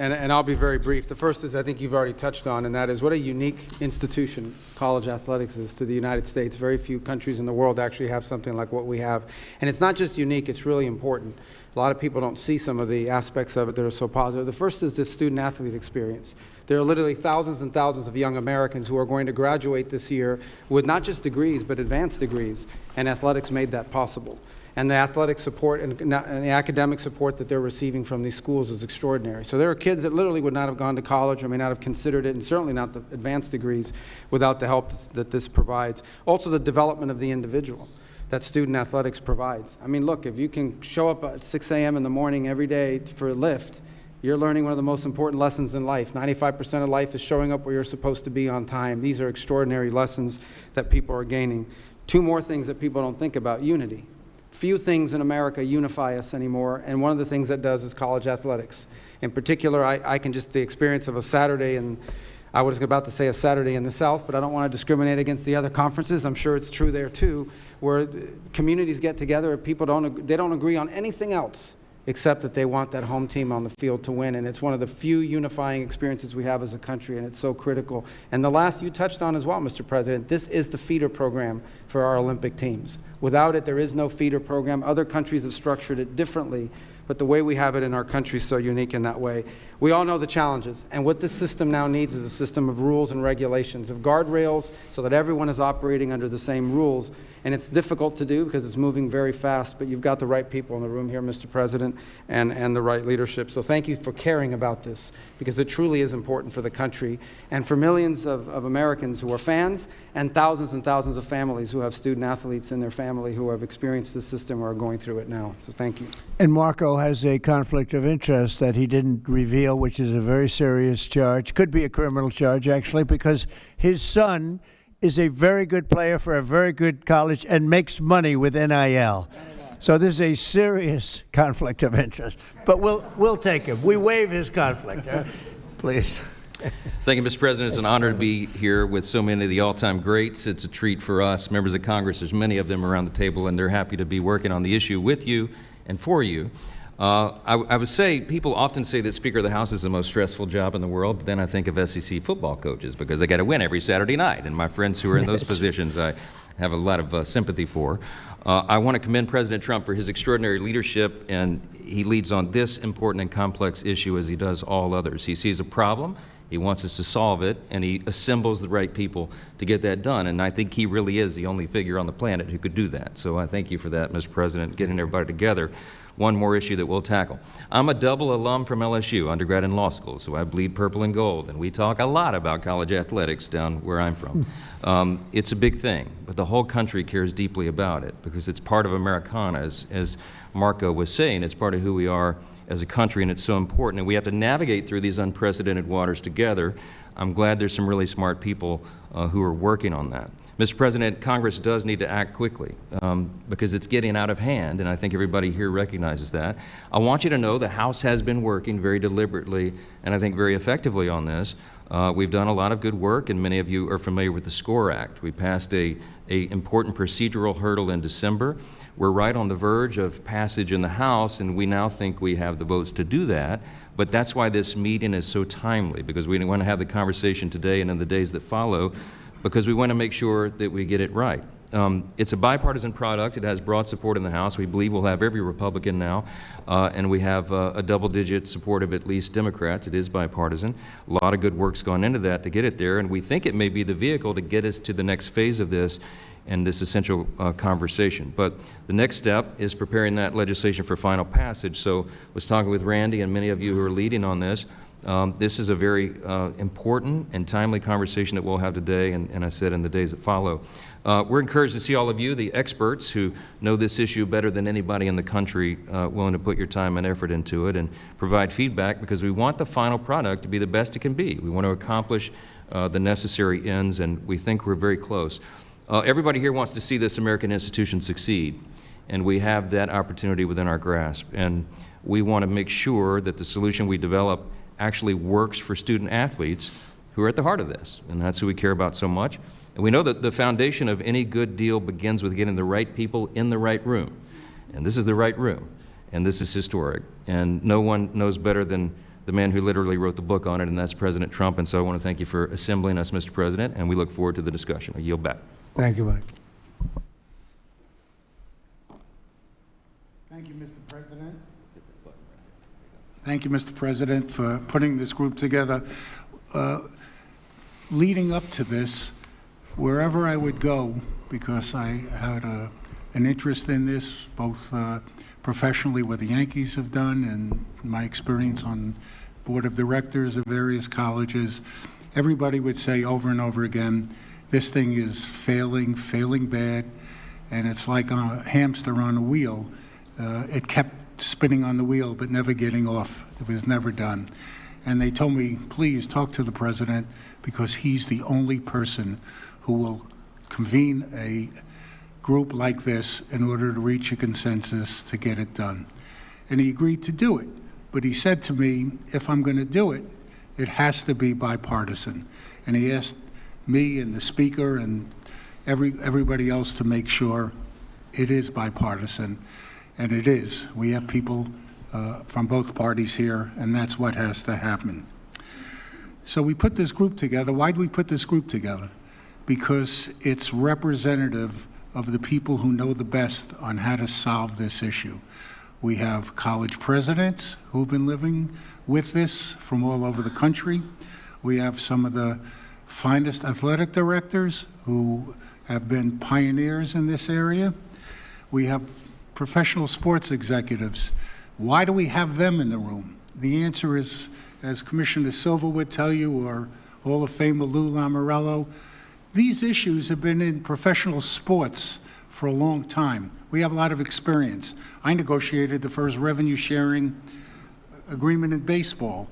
and I'll be very brief. The first is I think you've already touched on, and that is what a unique institution college athletics is to the United States. Very few countries in the world actually have something like what we have. And it's not just unique, it's really important. A lot of people don't see some of the aspects of it that are so positive. The first is the student-athlete experience. There are literally thousands and thousands of young Americans who are going to graduate this year with not just degrees, but advanced degrees, and athletics made that possible. And the athletic support and the academic support that they're receiving from these schools is extraordinary. So there are kids that literally would not have gone to college or may not have considered it, and certainly not the advanced degrees, without the help that this provides. Also, the development of the individual that student athletics provides. I mean, look, if you can show up at 6 a.m. in the morning every day for a lift, you're learning one of the most important lessons in life. 95% of life is showing up where you're supposed to be on time. These are extraordinary lessons that people are gaining. Two more things that people don't think about: unity. Few things in America unify us anymore, and one of the things that does is college athletics. In particular, I can just, the experience of a Saturday, and I was about to say a Saturday in the South, but I don't want to discriminate against the other conferences. I'm sure it's true there too, where communities get together and people don't agree on anything else except that they want that home team on the field to win. And it's one of the few unifying experiences we have as a country, and it's so critical. And the last you touched on as well, Mr. President, this is the feeder program for our Olympic teams. Without it, there is no feeder program. Other countries have structured it differently, but the way we have it in our country is so unique in that way. We all know the challenges, and what this system now needs is a system of rules and regulations, of guardrails, so that everyone is operating under the same rules. And it's difficult to do because it's moving very fast, but you've got the right people in the room here, Mr. President, and the right leadership. So thank you for caring about this, because it truly is important for the country and for millions of Americans who are fans, and thousands of families who have student athletes in their family who have experienced the system or are going through it now. So thank you. And Marco has a conflict of interest that he didn't reveal, which is a very serious charge. Could be a criminal charge, actually, because his son is a very good player for a very good college and makes money with NIL. So this is a serious conflict of interest. But we'll take him. We waive his conflict. Please. Thank you, Mr. President. It's an honor to be here with so many of the all-time greats. It's a treat for us, members of Congress. There's many of them around the table, and they're happy to be working on the issue with you and for you. I would say, people often say that Speaker of the House is the most stressful job in the world, but then I think of SEC football coaches because they got to win every Saturday night, and my friends who are in those positions I have a lot of sympathy for. I want to commend President Trump for his extraordinary leadership, and he leads on this important and complex issue as he does all others. He sees a problem, he wants us to solve it, and he assembles the right people to get that done, and I think he really is the only figure on the planet who could do that. So I thank you for that, Mr. President, getting everybody together. One more issue that we'll tackle. I'm a double alum from LSU, undergrad and law school, so I bleed purple and gold, and we talk a lot about college athletics down where I'm from. It's a big thing, but the whole country cares deeply about it because it's part of Americana, as Marco was saying. It's part of who we are as a country, and it's so important, and we have to navigate through these unprecedented waters together. I'm glad there's some really smart people who are working on that. Mr. President, Congress does need to act quickly because it's getting out of hand, and I think everybody here recognizes that. I want you to know the House has been working very deliberately and I think very effectively on this. We've done a lot of good work, and many of you are familiar with the SCORE Act. We passed a important procedural hurdle in December. We're right on the verge of passage in the House, and we now think we have the votes to do that. But that's why this meeting is so timely, because we want to have the conversation today and in the days that follow, because we want to make sure that we get it right. It's a bipartisan product. It has broad support in the House. We believe we'll have every Republican now, and we have a double-digit support of at least Democrats. It is bipartisan. A lot of good work's gone into that to get it there, and we think it may be the vehicle to get us to the next phase of this and this essential conversation. But the next step is preparing that legislation for final passage. So I was talking with Randy and many of you who are leading on this. This is a very important and timely conversation that we'll have today, and I said in the days that follow. We're encouraged to see all of you, the experts who know this issue better than anybody in the country, willing to put your time and effort into it and provide feedback, because we want the final product to be the best it can be. We want to accomplish the necessary ends, and we think we're very close. Everybody here wants to see this American institution succeed, and we have that opportunity within our grasp. And we want to make sure that the solution we develop actually works for student athletes who are at the heart of this, and that's who we care about so much. And we know that the foundation of any good deal begins with getting the right people in the right room, and this is the right room, and this is historic, and no one knows better than the man who literally wrote the book on it, and that's President Trump. And so I want to thank you for assembling us, Mr. President, and we look forward to the discussion. I yield back. Thank you, Mike. Thank you, Mr. President. Thank you, Mr. President, for putting this group together. Leading up to this, wherever I would go, because I had an interest in this, both professionally what the Yankees have done and my experience on board of directors of various colleges, everybody would say over and over again, this thing is failing bad, and it's like a hamster on a wheel. It kept spinning on the wheel but never getting off. It was never done. And they told me, please talk to the president, because he's the only person who will convene a group like this in order to reach a consensus to get it done. And he agreed to do it. But he said to me, if I'm going to do it, it has to be bipartisan. And he asked me and the speaker and everybody else to make sure it is bipartisan. And it is. We have people from both parties here, and that's what has to happen. So we put this group together. Why do we put this group together? Because it's representative of the people who know the best on how to solve this issue. We have college presidents who've been living with this from all over the country. We have some of the finest athletic directors who have been pioneers in this area. We have professional sports executives. Why do we have them in the room? The answer is, as Commissioner Silva would tell you, or Hall of Famer Lou Lamoriello, these issues have been in professional sports for a long time. We have a lot of experience. I negotiated the first revenue sharing agreement in baseball.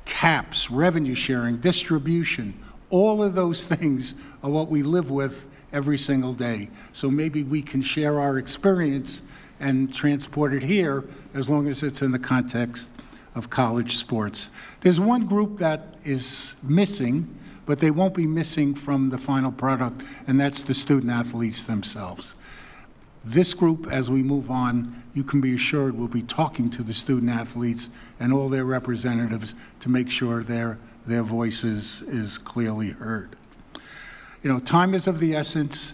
Caps, revenue sharing, distribution, all of those things are what we live with every single day. So maybe we can share our experience and transport it here, as long as it's in the context of college sports. There's one group that is missing, but they won't be missing from the final product, and that's the student athletes themselves. This group, as we move on, you can be assured we'll be talking to the student athletes and all their representatives to make sure their voices is clearly heard. You know, time is of the essence.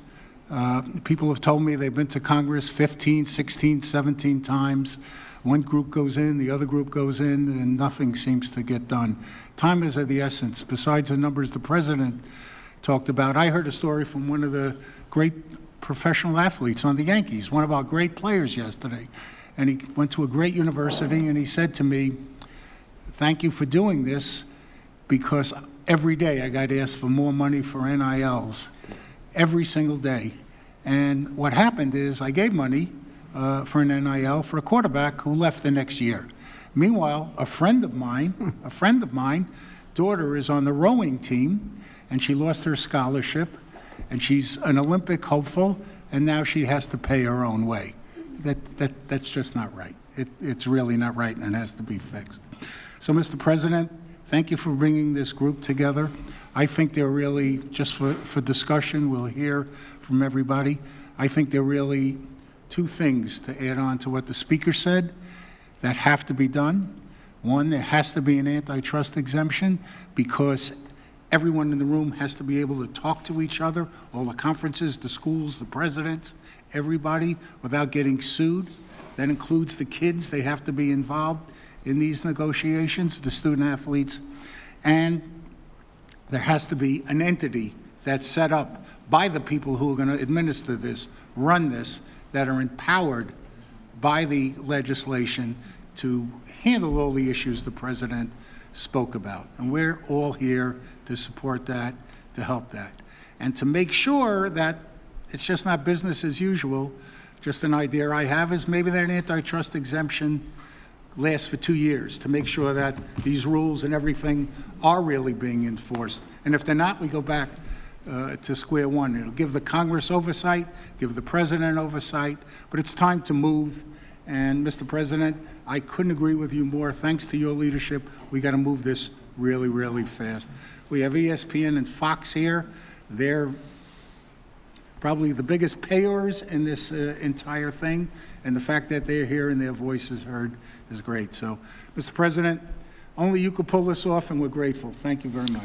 People have told me they've been to Congress 15, 16, 17 times. One group goes in, the other group goes in, and nothing seems to get done. Time is of the essence. Besides the numbers the president talked about, I heard a story from one of the great professional athletes on the Yankees, one of our great players yesterday. And he went to a great university, and he said to me, thank you for doing this, because every day I got asked for more money for NILs. Every single day. And what happened is I gave money for an NIL for a quarterback who left the next year. Meanwhile, a friend of mine, daughter is on the rowing team, and she lost her scholarship, and she's an Olympic hopeful, and now she has to pay her own way. That's just not right. It's really not right, and it has to be fixed. So, Mr. President, thank you for bringing this group together. I think they're really, just for discussion, we'll hear from everybody. I think there are really two things to add on to what the speaker said that have to be done. One, there has to be an antitrust exemption, because everyone in the room has to be able to talk to each other, all the conferences, the schools, the presidents, everybody, without getting sued. That includes the kids. They have to be involved in these negotiations, the student athletes. And there has to be an entity that's set up by the people who are going to administer this, run this, that are empowered by the legislation to handle all the issues the president spoke about. And we're all here to support that, to help that. And to make sure that it's just not business as usual. Just an idea I have is maybe that antitrust exemption lasts for 2 years to make sure that these rules and everything are really being enforced. And if they're not, we go back to square one. It'll give the Congress oversight, give the president oversight, but it's time to move. And Mr. President, I couldn't agree with you more. Thanks to your leadership, we got to move this really, really fast. We have ESPN and Fox here. They're probably the biggest payers in this entire thing, and the fact that they're here and their voice is heard is great. So, Mr. President, Only you could pull this off, and we're grateful. Thank you very much.